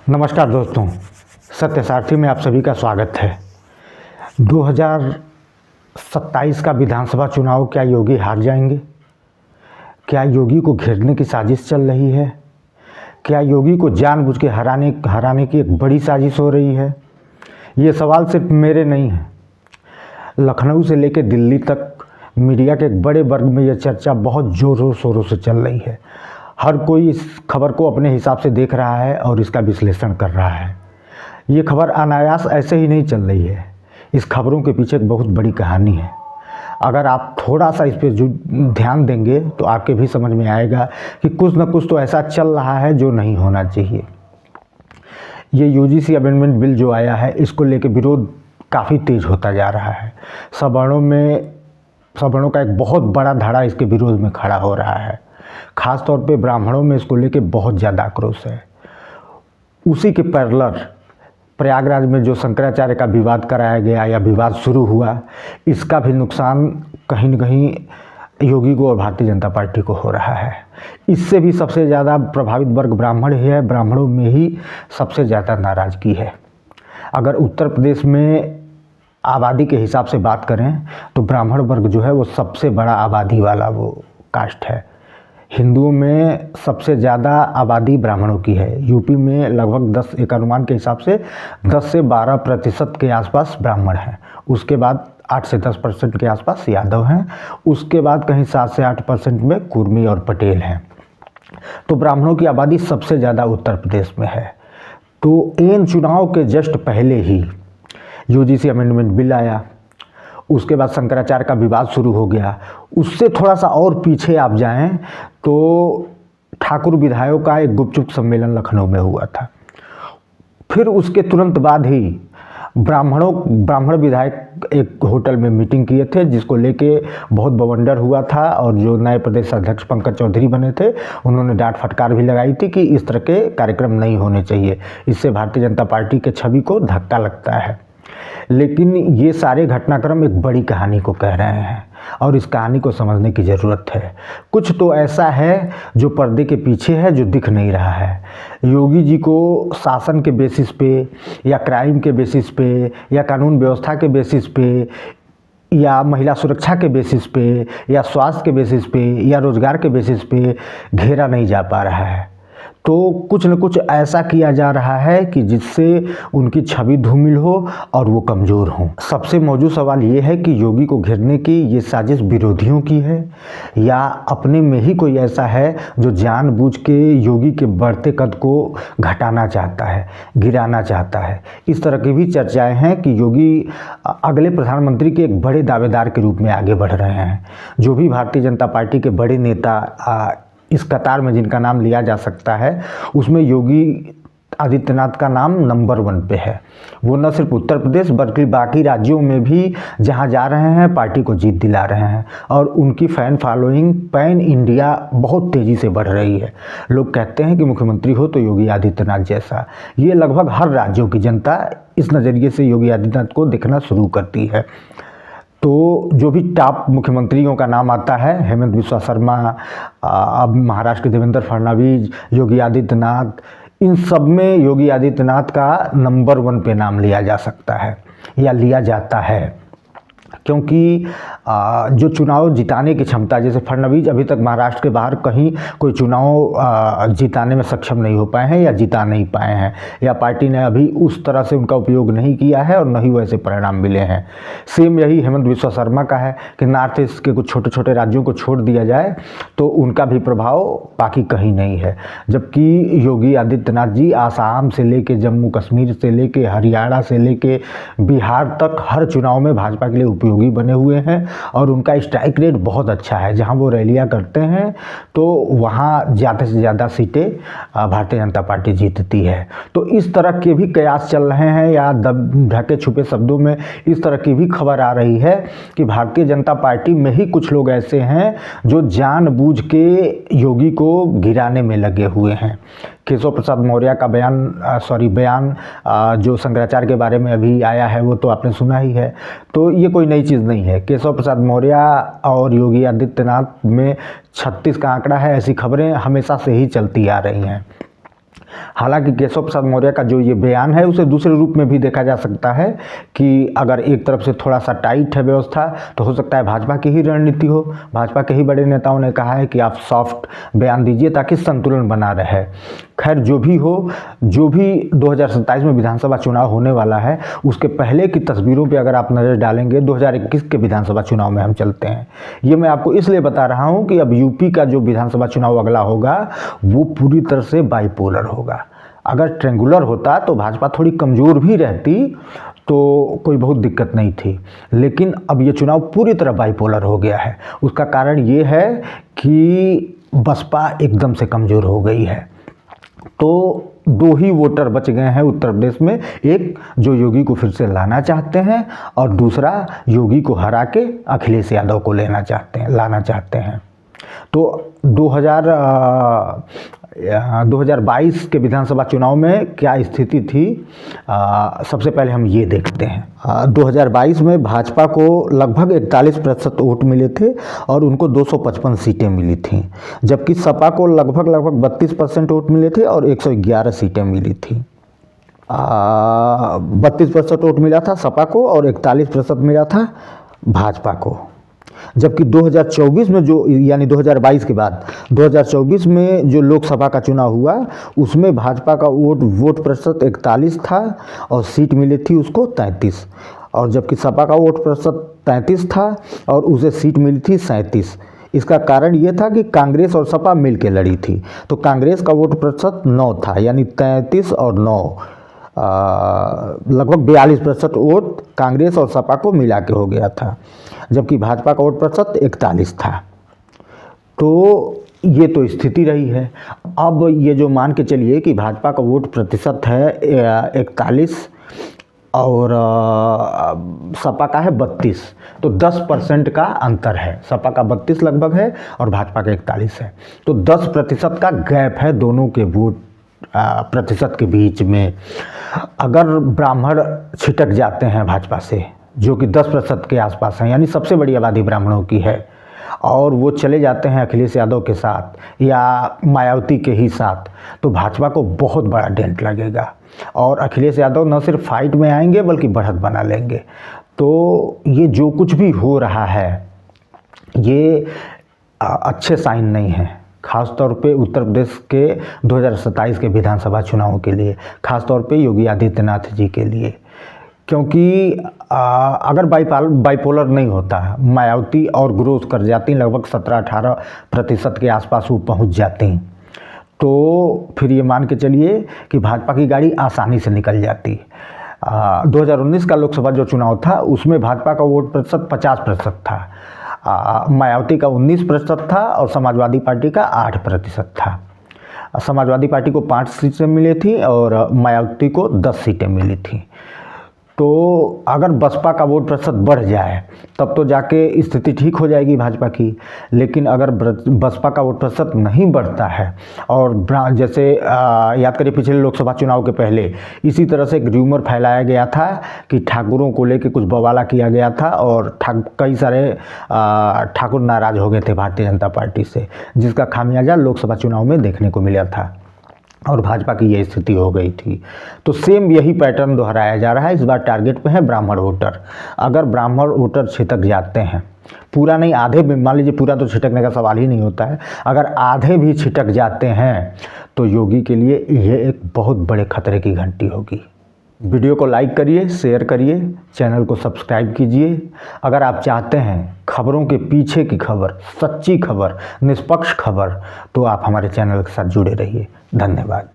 नमस्कार दोस्तों, सत्य सारथी में आप सभी का स्वागत है। 2027 का विधानसभा चुनाव, क्या योगी हार जाएंगे? क्या योगी को घेरने की साजिश चल रही है? क्या योगी को जानबूझ के हराने की एक बड़ी साजिश हो रही है? ये सवाल सिर्फ मेरे नहीं हैं। लखनऊ से लेकर दिल्ली तक मीडिया के एक बड़े वर्ग में यह चर्चा बहुत ज़ोरों शोरों से चल रही है। हर कोई इस खबर को अपने हिसाब से देख रहा है और इसका विश्लेषण कर रहा है। ये खबर अनायास ऐसे ही नहीं चल रही है। इस खबरों के पीछे एक बहुत बड़ी कहानी है। अगर आप थोड़ा सा इस पर ध्यान देंगे तो आपके भी समझ में आएगा कि कुछ न कुछ तो ऐसा चल रहा है जो नहीं होना चाहिए। ये यूजीसी अमेंडमेंट बिल जो आया है, इसको लेकर विरोध काफ़ी तेज होता जा रहा है। सवर्णों का एक बहुत बड़ा धड़ा इसके विरोध में खड़ा हो रहा है। ख़ास तौर पे ब्राह्मणों में इसको लेके बहुत ज़्यादा आक्रोश है। उसी के पैरेलल प्रयागराज में जो शंकराचार्य का विवाद कराया गया या विवाद शुरू हुआ, इसका भी नुकसान कहीं न कहीं योगी को और भारतीय जनता पार्टी को हो रहा है। इससे भी सबसे ज़्यादा प्रभावित वर्ग ब्राह्मण ही है। ब्राह्मणों में ही सबसे ज़्यादा नाराज़गी है। अगर उत्तर प्रदेश में आबादी के हिसाब से बात करें तो ब्राह्मण वर्ग जो है वो सबसे बड़ा आबादी वाला वो कास्ट है। हिंदुओं में सबसे ज़्यादा आबादी ब्राह्मणों की है। यूपी में लगभग एक अनुमान के हिसाब से 10 से 12% के आसपास ब्राह्मण हैं। उसके बाद 8 से 10% के आसपास यादव हैं। उसके बाद कहीं 7 से 8% में कुर्मी और पटेल हैं। तो ब्राह्मणों की आबादी सबसे ज़्यादा उत्तर प्रदेश में है। तो इन चुनाव के जस्ट पहले ही यूजीसी अमेंडमेंट बिल आया। उसके बाद शंकराचार्य का विवाद शुरू हो गया। उससे थोड़ा सा और पीछे आप जाएं तो ठाकुर विधायकों का एक गुपचुप सम्मेलन लखनऊ में हुआ था। फिर उसके तुरंत बाद ही ब्राह्मण विधायक एक होटल में मीटिंग किए थे, जिसको लेके बहुत बवंडर हुआ था। और जो नए प्रदेश अध्यक्ष पंकज चौधरी बने थे, उन्होंने डांट फटकार भी लगाई थी कि इस तरह के कार्यक्रम नहीं होने चाहिए। इससे भारतीय जनता पार्टी के छवि को धक्का लगता है। लेकिन ये सारे घटनाक्रम एक बड़ी कहानी को कह रहे हैं और इस कहानी को समझने की ज़रूरत है। कुछ तो ऐसा है जो पर्दे के पीछे है, जो दिख नहीं रहा है। योगी जी को शासन के बेसिस पे या क्राइम के बेसिस पे या कानून व्यवस्था के बेसिस पे या महिला सुरक्षा के बेसिस पे या स्वास्थ्य के बेसिस पे या रोजगार के बेसिस पे घेरा नहीं जा पा रहा है। तो कुछ न कुछ ऐसा किया जा रहा है कि जिससे उनकी छवि धूमिल हो और वो कमज़ोर हों। सबसे मौजूद सवाल ये है कि योगी को घेरने की ये साजिश विरोधियों की है या अपने में ही कोई ऐसा है जो जानबूझ के योगी के बढ़ते कद को घटाना चाहता है, गिराना चाहता है। इस तरह की भी चर्चाएं हैं कि योगी अगले प्रधानमंत्री के एक बड़े दावेदार के रूप में आगे बढ़ रहे हैं। जो भी भारतीय जनता पार्टी के बड़े नेता इस कतार में जिनका नाम लिया जा सकता है, उसमें योगी आदित्यनाथ का नाम नंबर 1 पे है। वो न सिर्फ उत्तर प्रदेश बल्कि बाकी राज्यों में भी जहां जा रहे हैं पार्टी को जीत दिला रहे हैं और उनकी फ़ैन फॉलोइंग पैन इंडिया बहुत तेज़ी से बढ़ रही है। लोग कहते हैं कि मुख्यमंत्री हो तो योगी आदित्यनाथ जैसा। ये लगभग हर राज्यों की जनता इस नज़रिए से योगी आदित्यनाथ को देखना शुरू करती है। तो जो भी टॉप मुख्यमंत्रियों का नाम आता है, हेमंत बिस्वा शर्मा, अब महाराष्ट्र के देवेंद्र फडणवीस, योगी आदित्यनाथ, इन सब में योगी आदित्यनाथ का नंबर 1 पे नाम लिया जा सकता है या लिया जाता है। क्योंकि जो चुनाव जिताने की क्षमता, जैसे फडणवीस अभी तक महाराष्ट्र के बाहर कहीं कोई चुनाव जिताने में सक्षम नहीं हो पाए हैं या जिता नहीं पाए हैं, या पार्टी ने अभी उस तरह से उनका उपयोग नहीं किया है और न ही वैसे परिणाम मिले हैं। सेम यही हेमंत बिस्वा शर्मा का है कि नॉर्थ ईस्ट के कुछ छोटे छोटे राज्यों को छोड़ दिया जाए तो उनका भी प्रभाव बाकी कहीं नहीं है। जबकि योगी आदित्यनाथ जी आसाम से लेके जम्मू कश्मीर से लेके हरियाणा से लेके बिहार तक हर चुनाव में भाजपा के लिए उपयोगी बने हुए हैं और उनका स्ट्राइक रेट बहुत अच्छा है। जहां वो रैलियां करते हैं तो वहां ज़्यादा से ज़्यादा सीटें भारतीय जनता पार्टी जीतती है। तो इस तरह के भी कयास चल रहे हैं या ढके छुपे शब्दों में इस तरह की भी खबर आ रही है कि भारतीय जनता पार्टी में ही कुछ लोग ऐसे हैं जो जानबूझ के योगी को गिराने में लगे हुए हैं। केशव प्रसाद मौर्य का बयान जो शंकराचार्य के बारे में अभी आया है वो तो आपने सुना ही है। तो ये कोई नई चीज़ नहीं है। केशव प्रसाद मौर्य और योगी आदित्यनाथ में 36 का आंकड़ा है, ऐसी खबरें हमेशा से ही चलती आ रही हैं। हालांकि केशव प्रसाद मौर्य का जो ये बयान है उसे दूसरे रूप में भी देखा जा सकता है कि अगर एक तरफ से थोड़ा सा टाइट है व्यवस्था तो हो सकता है भाजपा की ही रणनीति हो। भाजपा के ही बड़े नेताओं ने कहा है कि आप सॉफ्ट बयान दीजिए ताकि संतुलन बना रहे। खैर जो भी हो, जो भी 2027 में विधानसभा चुनाव होने वाला है उसके पहले की तस्वीरों पर अगर आप नज़र डालेंगे 2021 के विधानसभा चुनाव में हम चलते हैं। ये मैं आपको इसलिए बता रहा हूँ कि अब यूपी का जो विधानसभा चुनाव अगला होगा वो पूरी तरह से बाइपोलर होगा। अगर ट्रेंगुलर होता तो भाजपा थोड़ी कमज़ोर भी रहती तो कोई बहुत दिक्कत नहीं थी, लेकिन अब ये चुनाव पूरी तरह बाइपोलर हो गया है। उसका कारण ये है कि बसपा एकदम से कमज़ोर हो गई है। तो दो ही वोटर बच गए हैं उत्तर प्रदेश में, एक जो योगी को फिर से लाना चाहते हैं और दूसरा योगी को हरा के अखिलेश यादव को लाना चाहते हैं। तो 2022 के विधानसभा चुनाव में क्या स्थिति थी, सबसे पहले हम ये देखते हैं। 2022 में भाजपा को लगभग 41% वोट मिले थे और उनको 255 सीटें मिली थीं, जबकि सपा को लगभग 32% वोट मिले थे और 111 सीटें मिली थी। 32% वोट मिला था सपा को और 41% मिला था भाजपा को। जबकि 2024 में जो, यानी 2022 के बाद 2024 में जो लोकसभा का चुनाव हुआ उसमें भाजपा का वोट प्रतिशत 41 था और सीट मिली थी उसको 33, और जबकि सपा का वोट प्रतिशत 33 था और उसे सीट मिली थी 37। इसका कारण ये था कि कांग्रेस और सपा मिल के लड़ी थी, तो कांग्रेस का वोट प्रतिशत 9 था, यानी 33 और 9 लगभग 42% वोट कांग्रेस और सपा को मिला के हो गया था, जबकि भाजपा का वोट प्रतिशत 41 था। तो ये तो स्थिति रही है। अब ये जो मान के चलिए कि भाजपा का वोट प्रतिशत है 41 और सपा का है 32, तो 10% का अंतर है। सपा का 32 लगभग है और भाजपा का 41 है, तो 10% का गैप है दोनों के वोट प्रतिशत के बीच में। अगर ब्राह्मण छिटक जाते हैं भाजपा से, जो कि 10% के आसपास हैं, यानी सबसे बड़ी आबादी ब्राह्मणों की है, और वो चले जाते हैं अखिलेश यादव के साथ या मायावती के ही साथ, तो भाजपा को बहुत बड़ा डेंट लगेगा और अखिलेश यादव न सिर्फ फाइट में आएंगे बल्कि बढ़त बना लेंगे। तो ये जो कुछ भी हो रहा है ये अच्छे साइन नहीं है, ख़ास तौर पे उत्तर प्रदेश के 2027 के विधानसभा चुनावों के लिए, ख़ास तौर पे योगी आदित्यनाथ जी के लिए। क्योंकि अगर बाइपोलर नहीं होता, मायावती और ग्रोथ कर जाती, लगभग 17-18% के आसपास वो पहुंच जाती, तो फिर ये मान के चलिए कि भाजपा की गाड़ी आसानी से निकल जाती। 2019 का लोकसभा जो चुनाव था उसमें भाजपा का वोट प्रतिशत 50% था, मायावती का 19% था और समाजवादी पार्टी का 8% था। समाजवादी पार्टी को 5 सीटें मिली थी और मायावती को 10 सीटें मिली थी। तो अगर बसपा का वोट प्रतिशत बढ़ जाए तब तो जाके स्थिति ठीक हो जाएगी भाजपा की, लेकिन अगर बसपा का वोट प्रतिशत नहीं बढ़ता है और जैसे याद करिए पिछले लोकसभा चुनाव के पहले इसी तरह से एक र्यूमर फैलाया गया था कि ठाकुरों को लेके कुछ बवाला किया गया था और कई सारे ठाकुर नाराज़ हो गए थे भारतीय जनता पार्टी से, जिसका खामियाजा लोकसभा चुनाव में देखने को मिला था और भाजपा की ये स्थिति हो गई थी। तो सेम यही पैटर्न दोहराया जा रहा है। इस बार टारगेट पे है ब्राह्मण वोटर। अगर ब्राह्मण वोटर छिटक जाते हैं, पूरा नहीं आधे भी, मान लीजिए पूरा तो छिटकने का सवाल ही नहीं होता है, अगर आधे भी छिटक जाते हैं तो योगी के लिए ये एक बहुत बड़े खतरे की घंटी होगी। वीडियो को लाइक करिए, शेयर करिए, चैनल को सब्सक्राइब कीजिए। अगर आप चाहते हैं खबरों के पीछे की खबर, सच्ची खबर, निष्पक्ष खबर, तो आप हमारे चैनल के साथ जुड़े रहिए। धन्यवाद।